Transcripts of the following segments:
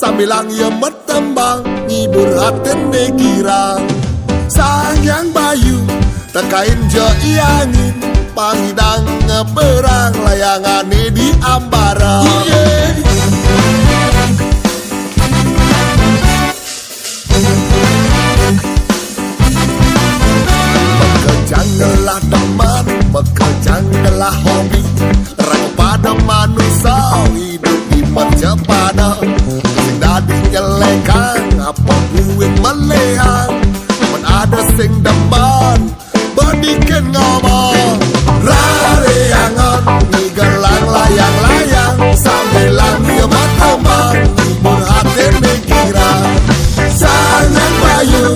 sambilang ia metembang ngibur haten nekira. Sangyang bayu tekain jo iangin pangidang ngeperang layangane di ambara. Janganlah teman, janganlah hobi. Rang pada manusia hidup di percepatan. Sing dadi nyelekang apa buing melehang. Men ada sing demen bedikin ngomong. Rare angon nigelang layang-layang sambilang dia bertembang hibur hati mikira. Sangat bayu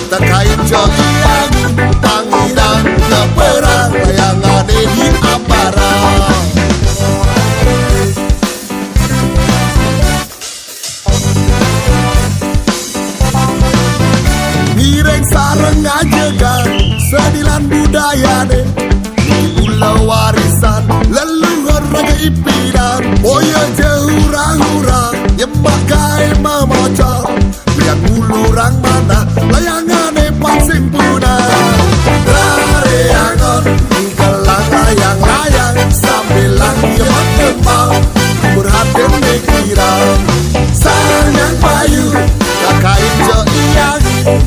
terkait jogi angin pangidang ngeperang layangan di ambara. Mireng sareng ajegan sedilan budaya deh ulah warisan leluhur raga ipidan. Boyo jehurang-hurang nyembah kai mamocor liang ulurang mana layangane pansing punah. Rare angon ningkelang layang-layang sambilang dia bertembang berhatin mikirang. Sangat payu kakain jo iangin